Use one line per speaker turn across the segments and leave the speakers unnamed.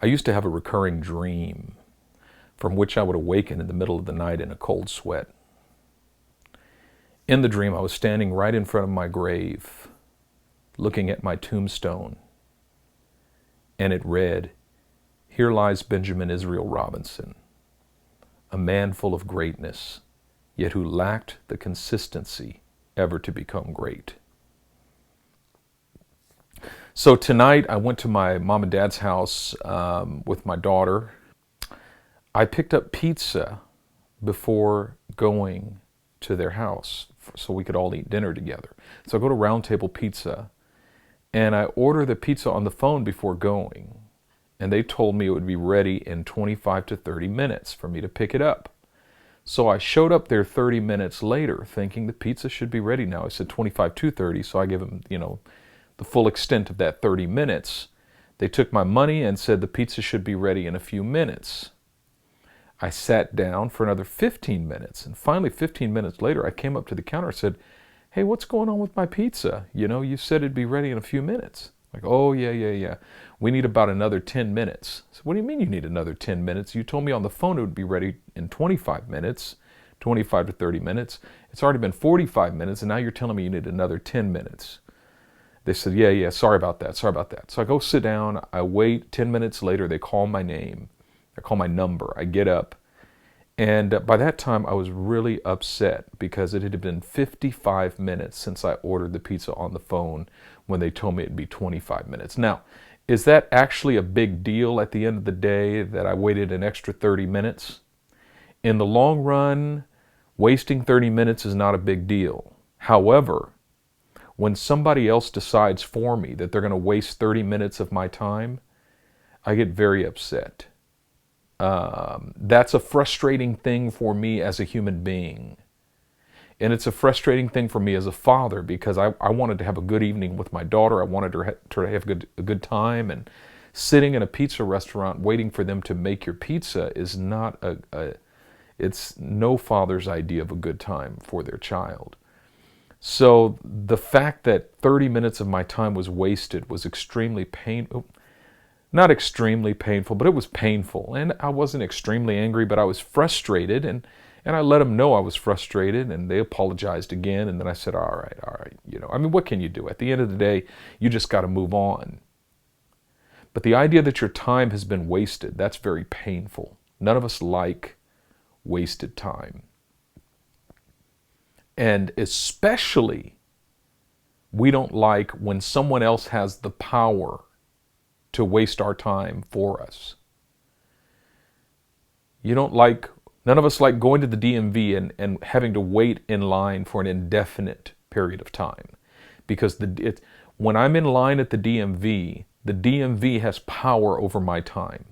I used to have a recurring dream from which I would awaken in the middle of the night in a cold sweat. In the dream, I was standing right in front of my grave, looking at my tombstone, and it read, "Here lies Benjamin Israel Robinson, a man full of greatness, yet who lacked the consistency ever to become great." So tonight I went to my mom and dad's house with my daughter. I picked up pizza before going to their house so we could all eat dinner together. So I go to Round Table Pizza and I order the pizza on the phone before going. And they told me it would be ready in 25 to 30 minutes for me to pick it up. So I showed up there 30 minutes later thinking the pizza should be ready now. I said 25 to 30, so I give them, the full extent of that 30 minutes. They took my money and said the pizza should be ready in a few minutes. I sat down for another 15 minutes, and finally 15 minutes later I came up to the counter and said, "Hey, what's going on with my pizza? You said it'd be ready in a few minutes." Like, "Oh, yeah. We need about another 10 minutes. I said, "What do you mean you need another 10 minutes? You told me on the phone it would be ready in 25 minutes, 25 to 30 minutes. It's already been 45 minutes, and now you're telling me you need another 10 minutes. They said, yeah, sorry about that. So I go sit down, I wait, 10 minutes later, they call my name. They call my number. I get up. And by that time, I was really upset because it had been 55 minutes since I ordered the pizza on the phone when they told me it'd be 25 minutes. Now, is that actually a big deal at the end of the day that I waited an extra 30 minutes? In the long run, wasting 30 minutes is not a big deal. However, when somebody else decides for me that they're going to waste 30 minutes of my time, I get very upset. That's a frustrating thing for me as a human being. And it's a frustrating thing for me as a father because I wanted to have a good evening with my daughter. I wanted her to have a good time. And sitting in a pizza restaurant waiting for them to make your pizza is not it's no father's idea of a good time for their child. So the fact that 30 minutes of my time was wasted was extremely painful. Not extremely painful, but it was painful. And I wasn't extremely angry, but I was frustrated. And I let them know I was frustrated, and they apologized again. And then I said, all right. What can you do? At the end of the day, you just got to move on. But the idea that your time has been wasted, that's very painful. None of us like wasted time. And especially, we don't like when someone else has the power to waste our time for us. None of us like going to the DMV and having to wait in line for an indefinite period of time. Because when I'm in line at the DMV has power over my time.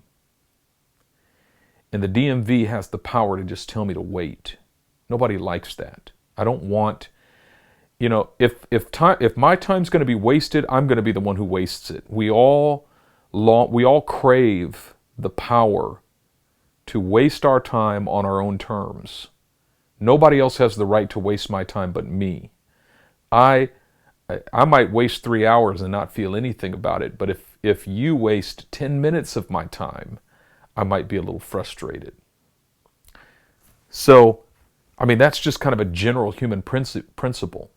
And the DMV has the power to just tell me to wait. Nobody likes that. I don't want, if my time's going to be wasted, I'm going to be the one who wastes it. We all crave the power to waste our time on our own terms. Nobody else has the right to waste my time but me. I might waste 3 hours and not feel anything about it, but if you waste 10 minutes of my time, I might be a little frustrated. So, that's just kind of a general human principle.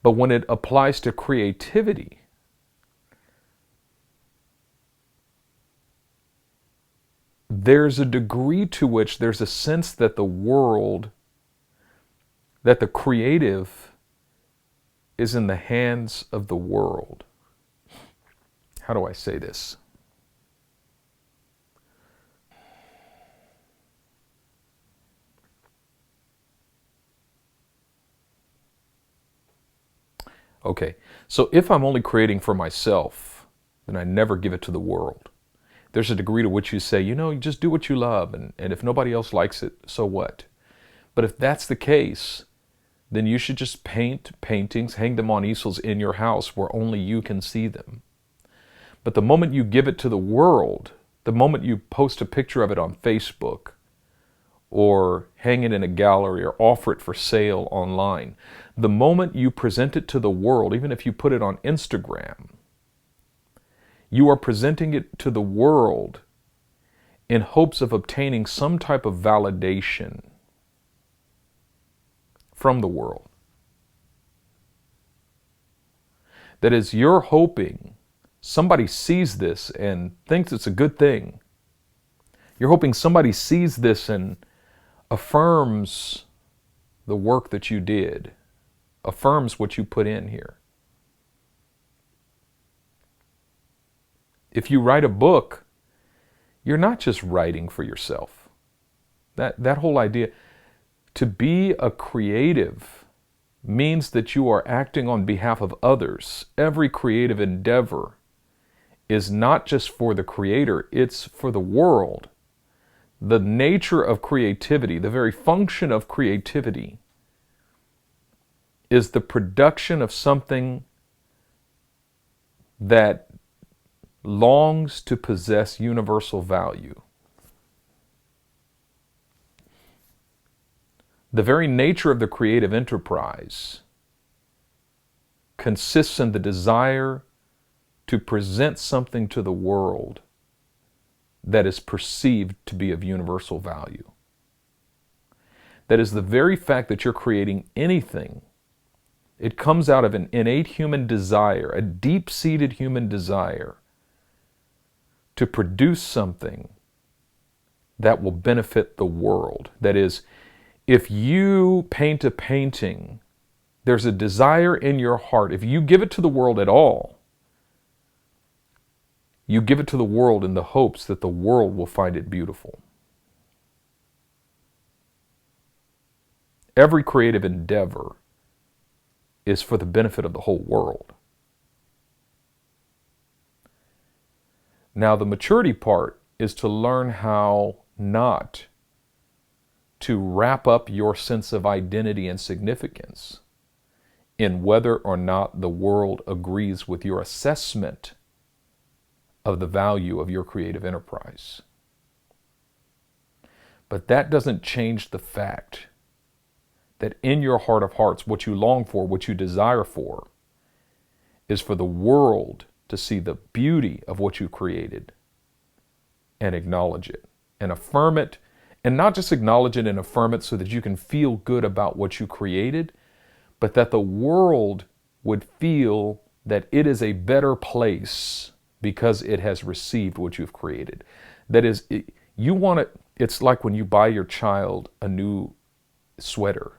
But when it applies to creativity, there's a degree to which there's a sense that the creative is in the hands of the world. How do I say this? Okay, so if I'm only creating for myself, then I never give it to the world. There's a degree to which you say, you just do what you love, and if nobody else likes it, so what? But if that's the case, then you should just paint paintings, hang them on easels in your house where only you can see them. But the moment you give it to the world, the moment you post a picture of it on Facebook, or hang it in a gallery, or offer it for sale online, the moment you present it to the world, even if you put it on Instagram, You are presenting it to the world in hopes of obtaining some type of validation from the world. That is, you're hoping somebody sees this and thinks it's a good thing. You're hoping somebody sees this and affirms the work that you did, affirms what you put in here. If you write a book, you're not just writing for yourself. That whole idea, to be a creative means that you are acting on behalf of others. Every creative endeavor is not just for the creator, it's for the world. The nature of creativity, the very function of creativity, is the production of something that longs to possess universal value. The very nature of the creative enterprise consists in the desire to present something to the world that is perceived to be of universal value. That is the very fact that you're creating anything. It comes out of an innate human desire, a deep-seated human desire to produce something that will benefit the world. That is, if you paint a painting, there's a desire in your heart. If you give it to the world at all, you give it to the world in the hopes that the world will find it beautiful. Every creative endeavor is for the benefit of the whole world. Now, the maturity part is to learn how not to wrap up your sense of identity and significance in whether or not the world agrees with your assessment of the value of your creative enterprise. But that doesn't change the fact that in your heart of hearts, what you long for, what you desire for, is for the world to see the beauty of what you created and acknowledge it and affirm it, and not just acknowledge it and affirm it so that you can feel good about what you created, but that the world would feel that it is a better place because it has received what you've created. That is, you want it. It's like when you buy your child a new sweater.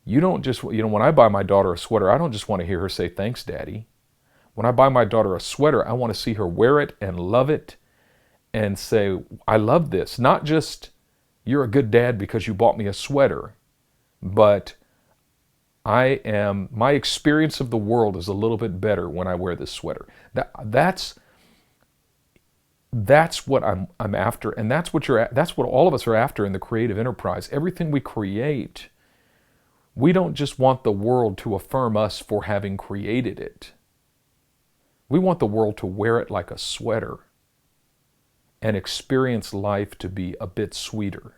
You don't just, when I buy my daughter a sweater, I don't just want to hear her say, "Thanks, Daddy." When I buy my daughter a sweater, I want to see her wear it and love it and say, "I love this." Not just, "You're a good dad because you bought me a sweater," but my experience of the world is a little bit better when I wear this sweater. That's what I'm after, and that's what all of us are after in the creative enterprise. Everything we create, we don't just want the world to affirm us for having created it. We want the world to wear it like a sweater and experience life to be a bit sweeter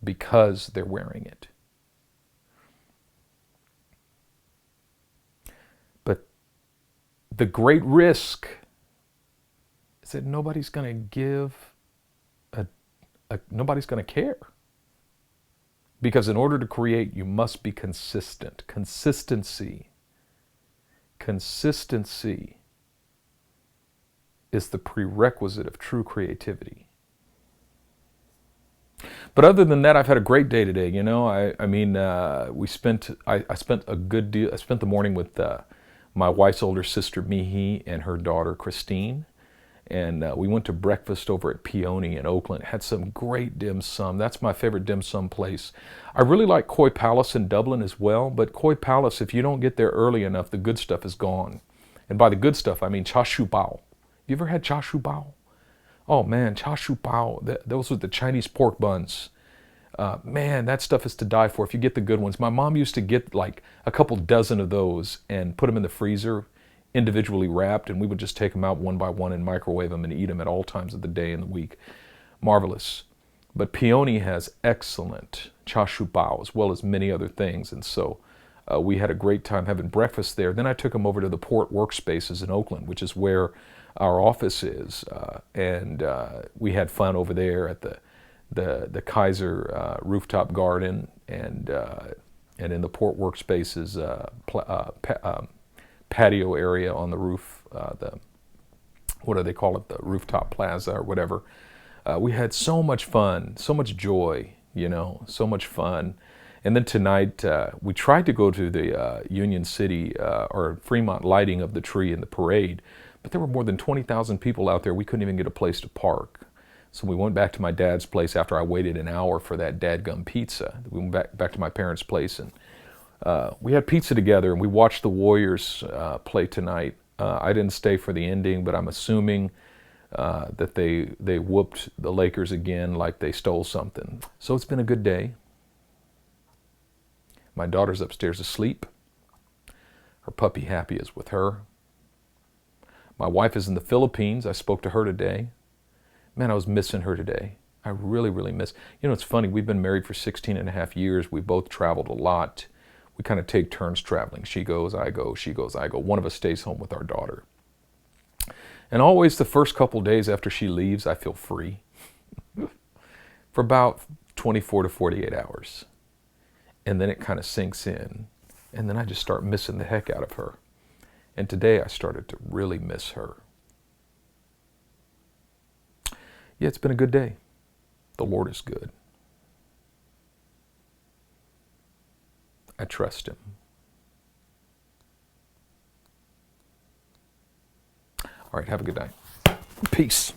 because they're wearing it. But the great risk is that nobody's going to give nobody's going to care. Because in order to create, you must be consistent. Consistency is the prerequisite of true creativity. But other than that, I've had a great day today. I spent a good deal. I spent the morning with my wife's older sister Mihi and her daughter Christine, and we went to breakfast over at Peony in Oakland. Had some great dim sum. That's my favorite dim sum place. I really like Koi Palace in Dublin as well, but Koi Palace, if you don't get there early enough, the good stuff is gone. And by the good stuff, I mean char siu bao. You ever had char siu bao? Oh man, char siu bao. Those are the Chinese pork buns. Man, that stuff is to die for if you get the good ones. My mom used to get like a couple dozen of those and put them in the freezer, individually wrapped, and we would just take them out one by one and microwave them and eat them at all times of the day and the week. Marvelous. But Peony has excellent char siu bao as well as many other things, and so We had a great time having breakfast there. Then I took him over to the Port Workspaces in Oakland, which is where our office is, and we had fun over there at the Kaiser rooftop garden, and in the Port Workspaces patio area on the roof, what do they call it, the rooftop plaza or whatever. We had so much fun, so much joy, so much fun. And then tonight, we tried to go to the Union City or Fremont lighting of the tree in the parade, but there were more than 20,000 people out there. We couldn't even get a place to park. So we went back to my dad's place after I waited an hour for that dadgum pizza. We went back to my parents' place, and we had pizza together, and we watched the Warriors play tonight. I didn't stay for the ending, but I'm assuming that they whooped the Lakers again like they stole something. So it's been a good day. My daughter's upstairs asleep. Her puppy Happy is with her. My wife is in the Philippines. I spoke to her today. Man, I was missing her today. I really, really miss. It's funny. We've been married for 16 and a half years. We both traveled a lot. We kind of take turns traveling. She goes, I go. She goes, I go. One of us stays home with our daughter. And always the first couple days after she leaves, I feel free for about 24 to 48 hours. And then it kind of sinks in. And then I just start missing the heck out of her. And today I started to really miss her. Yeah, it's been a good day. The Lord is good. I trust Him. All right, have a good night. Peace.